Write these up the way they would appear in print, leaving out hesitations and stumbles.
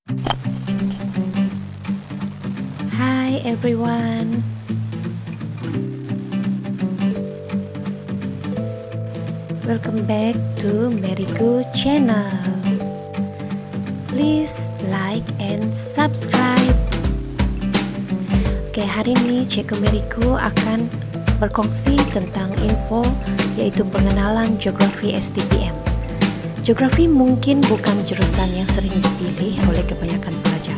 Hi everyone. Welcome back to Meriku channel. Please like and subscribe. Oke, hari ini Cikgu Meriku akan berkongsi tentang info yaitu pengenalan geografi STPM. Geografi mungkin bukan jurusan yang sering dipilih oleh kebanyakan pelajar.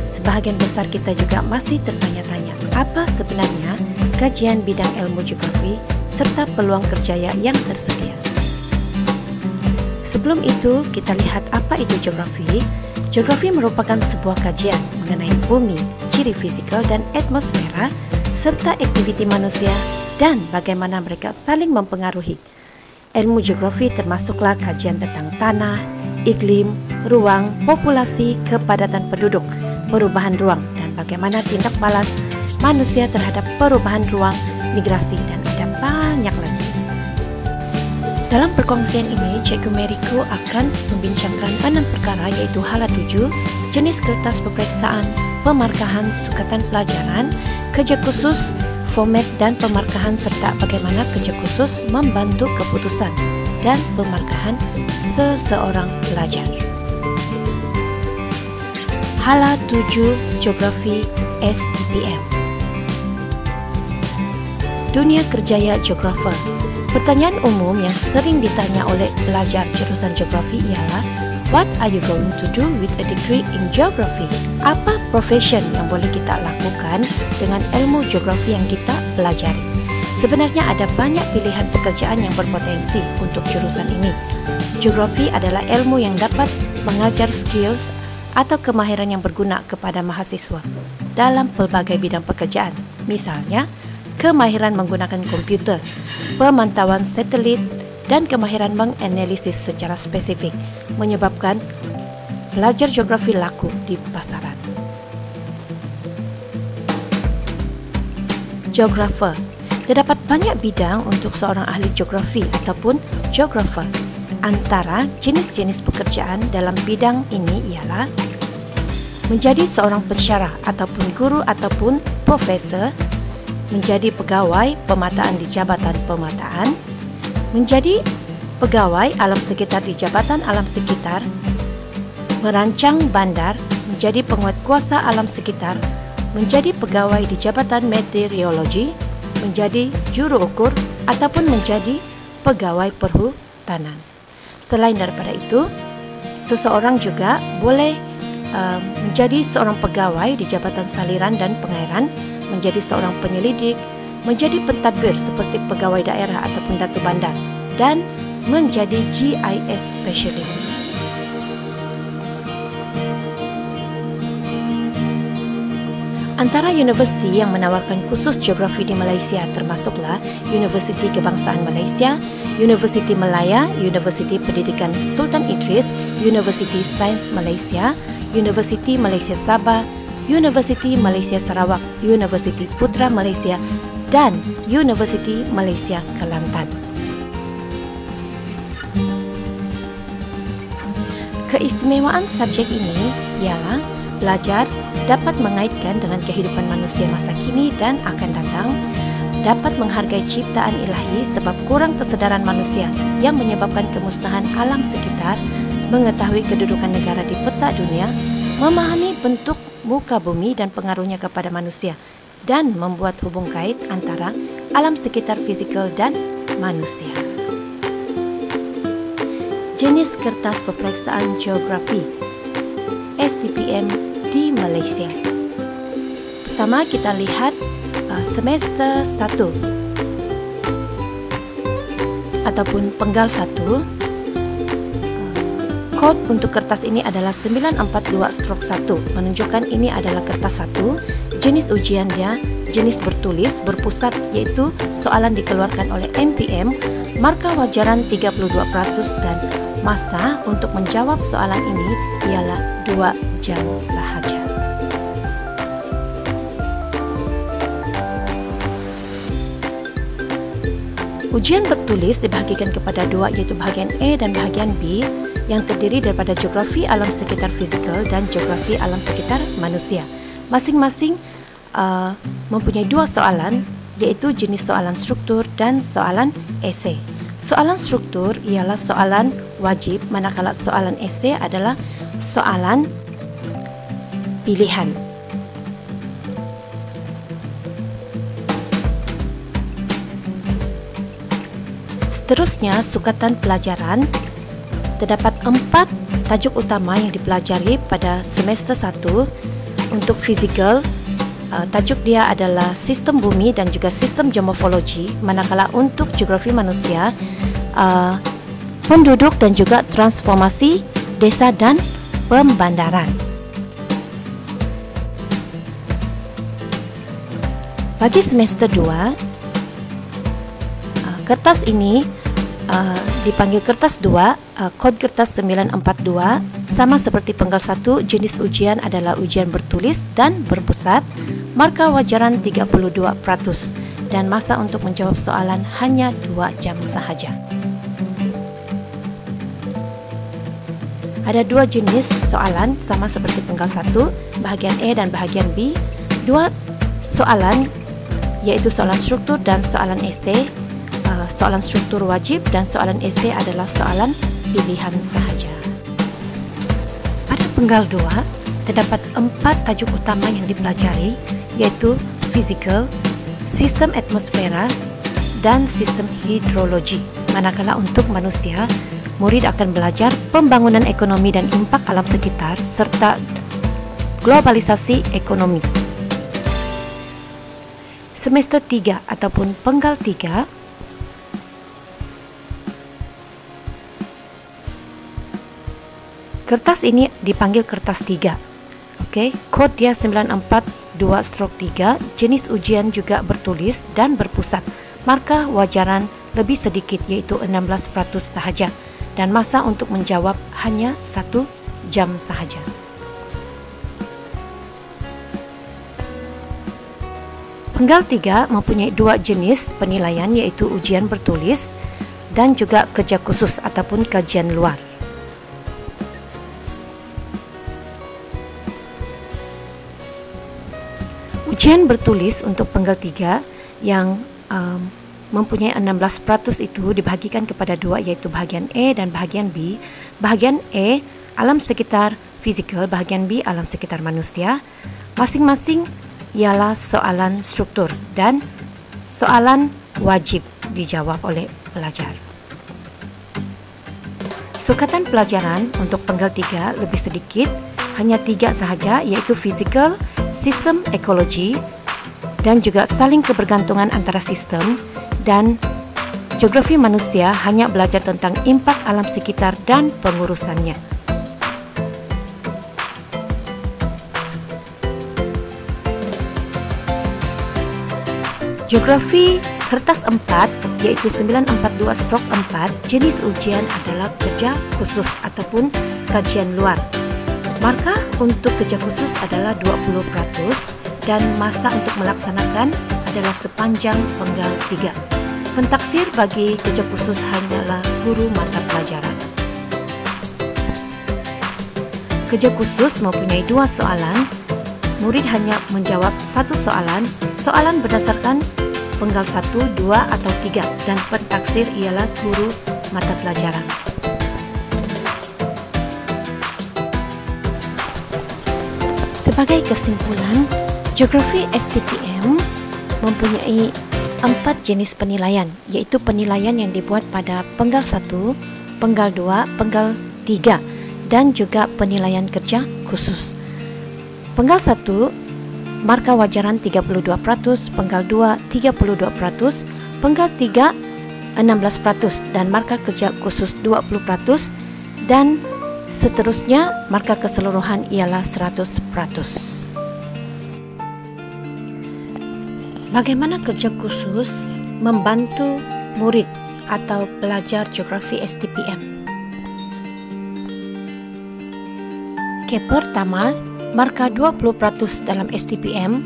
Sebahagian besar kita juga masih tertanya-tanya apa sebenarnya kajian bidang ilmu geografi serta peluang kerja yang tersedia. Sebelum itu, kita lihat apa itu geografi. Geografi merupakan sebuah kajian mengenai bumi, ciri fisikal dan atmosfera serta aktiviti manusia dan bagaimana mereka saling mempengaruhi. Ilmu geografi termasuklah kajian tentang tanah, iklim, ruang, populasi, kepadatan penduduk, perubahan ruang dan bagaimana tindak balas manusia terhadap perubahan ruang, migrasi dan ada banyak lagi. Dalam perkongsian ini, Cikgu Meriku akan membincangkan 6 perkara yaitu hala 7, jenis kertas peperiksaan, pemarkahan sukatan pelajaran, kerja khusus, format dan pemarkahan serta bagaimana kerja khusus membantu keputusan dan pemarkahan seseorang pelajar. Hala 7 Geografi STPM. Dunia kerjaya geografer. Pertanyaan umum yang sering ditanya oleh pelajar jurusan geografi ialah, what are you going to do with a degree in geography? Apa profession yang boleh kita lakukan dengan ilmu geografi yang kita pelajari? Sebenarnya ada banyak pilihan pekerjaan yang berpotensi untuk jurusan ini. Geografi adalah ilmu yang dapat mengajar skills atau kemahiran yang berguna kepada mahasiswa dalam pelbagai bidang pekerjaan. Misalnya, kemahiran menggunakan komputer, pemantauan satelit, dan kemahiran menganalisis secara spesifik menyebabkan pelajar geografi laku di pasaran. Geografer. Terdapat banyak bidang untuk seorang ahli geografi ataupun geografer. Antara jenis-jenis pekerjaan dalam bidang ini ialah menjadi seorang pensyarah ataupun guru ataupun profesor, menjadi pegawai pemataan di Jabatan Pemataan, menjadi pegawai alam sekitar di Jabatan Alam Sekitar, merancang bandar, menjadi penguatkuasa alam sekitar, menjadi pegawai di Jabatan Meteorologi, menjadi juru ukur ataupun menjadi pegawai perhutanan. Selain daripada itu, seseorang juga boleh menjadi seorang pegawai di Jabatan Saliran dan Pengairan, menjadi seorang penyelidik, menjadi pentadbir seperti pegawai daerah ataupun datu bandar, dan menjadi GIS specialist. Antara universiti yang menawarkan khusus geografi di Malaysia termasuklah Universiti Kebangsaan Malaysia, Universiti Malaya, Universiti Pendidikan Sultan Idris, Universiti Sains Malaysia, Universiti Malaysia Sabah, Universiti Malaysia Sarawak, Universiti Putra Malaysia dan Universiti Malaysia Kelantan. Keistimewaan subjek ini ialah belajar dapat mengaitkan dengan kehidupan manusia masa kini dan akan datang, dapat menghargai ciptaan ilahi sebab kurang kesedaran manusia yang menyebabkan kemusnahan alam sekitar, mengetahui kedudukan negara di peta dunia, memahami bentuk muka bumi dan pengaruhnya kepada manusia, dan membuat hubung kait antara alam sekitar fisikal dan manusia. Jenis kertas peperiksaan geografi STPM di Malaysia. Pertama kita lihat semester 1 ataupun penggal 1. Kod untuk kertas ini adalah 942/1, menunjukkan ini adalah kertas 1. Jenis ujian dia, jenis bertulis, berpusat iaitu soalan dikeluarkan oleh MPM, markah wajaran 32% dan masa untuk menjawab soalan ini ialah 2 jam sahaja. Ujian bertulis dibahagikan kepada 2 iaitu bahagian A dan bahagian B. yang terdiri daripada geografi alam sekitar fizikal dan geografi alam sekitar manusia. Masing-masing mempunyai dua soalan, iaitu jenis soalan struktur dan soalan esei. Soalan struktur ialah soalan wajib, manakala soalan esei adalah soalan pilihan. Seterusnya, sukatan pelajaran. Terdapat 4 tajuk utama yang dipelajari pada semester 1. Untuk fizikal, tajuk dia adalah sistem bumi dan juga sistem geomorfologi, manakala untuk geografi manusia, penduduk dan juga transformasi desa dan pembandaran. Bagi semester 2, kertas ini dipanggil kertas 2, kod kertas 942. Sama seperti penggal 1, jenis ujian adalah ujian bertulis dan berpusat, markah wajaran 32%, dan masa untuk menjawab soalan hanya 2 jam sahaja. Ada 2 jenis soalan sama seperti penggal 1, bahagian A dan bahagian B. 2 soalan yaitu soalan struktur dan soalan esei. Soalan struktur wajib dan soalan esei adalah soalan pilihan sahaja. Pada penggal 2, terdapat 4 tajuk utama yang dipelajari, yaitu fizikal, sistem atmosfera, dan sistem hidrologi. Manakala untuk manusia, murid akan belajar pembangunan ekonomi dan impak alam sekitar serta globalisasi ekonomi. Semester 3 ataupun penggal 3, kertas ini dipanggil kertas 3. Okey, kod dia 942/3, jenis ujian juga bertulis dan berpusat. Markah wajaran lebih sedikit iaitu 16% sahaja dan masa untuk menjawab hanya 1 jam sahaja. Penggal 3 mempunyai 2 jenis penilaian iaitu ujian bertulis dan juga kerja khusus ataupun kajian luar. Ujian bertulis untuk penggal 3 yang mempunyai 16% itu dibahagikan kepada 2 iaitu bahagian A dan bahagian B. Bahagian A alam sekitar fizikal, bahagian B alam sekitar manusia. Masing-masing ialah soalan struktur dan soalan wajib dijawab oleh pelajar. Sukatan pelajaran untuk penggal 3 lebih sedikit, hanya 3 sahaja iaitu fizikal, sistem ekologi dan juga saling kebergantungan antara sistem, dan geografi manusia hanya belajar tentang impak alam sekitar dan pengurusannya. Geografi kertas 4 iaitu 942/4, jenis ujian adalah kerja khusus ataupun kajian luar. Markah untuk kerja khusus adalah 20% dan masa untuk melaksanakan adalah sepanjang penggal 3. Pentaksir bagi kerja khusus hanyalah guru mata pelajaran. Kerja khusus mempunyai 2 soalan. Murid hanya menjawab 1 soalan. Soalan berdasarkan penggal 1, 2 atau 3 dan pentaksir ialah guru mata pelajaran. Sebagai kesimpulan, geografi STPM mempunyai 4 jenis penilaian, iaitu penilaian yang dibuat pada penggal 1, penggal 2, penggal 3 dan juga penilaian kerja khusus. Penggal 1, markah wajaran 32%, penggal 2 32%, penggal 3 16% dan markah kerja khusus 20%, dan seterusnya markah keseluruhan ialah 100%. Bagaimana kerja khusus membantu murid atau pelajar geografi STPM? Pertama, markah 20% dalam STPM.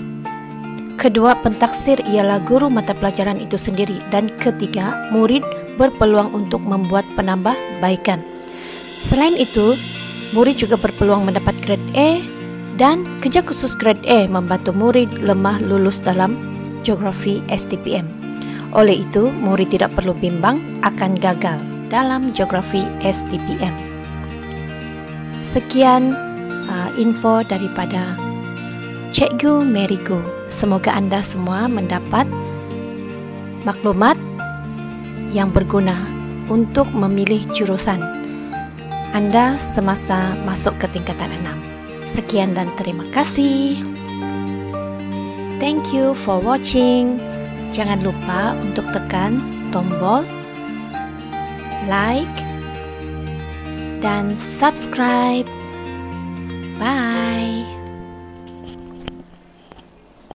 Kedua, pentaksir ialah guru mata pelajaran itu sendiri. Dan ketiga, murid berpeluang untuk membuat penambahbaikan. Selain itu, murid juga berpeluang mendapat grade A dan kerja khusus grade A membantu murid lemah lulus dalam geografi STPM. Oleh itu, murid tidak perlu bimbang akan gagal dalam geografi STPM. Sekian info daripada Cikgu Mary Go. Semoga anda semua mendapat maklumat yang berguna untuk memilih jurusan anda semasa masuk ke tingkatan 6. Sekian dan terima kasih. Thank you for watching. Jangan lupa untuk tekan tombol like dan subscribe. Bye.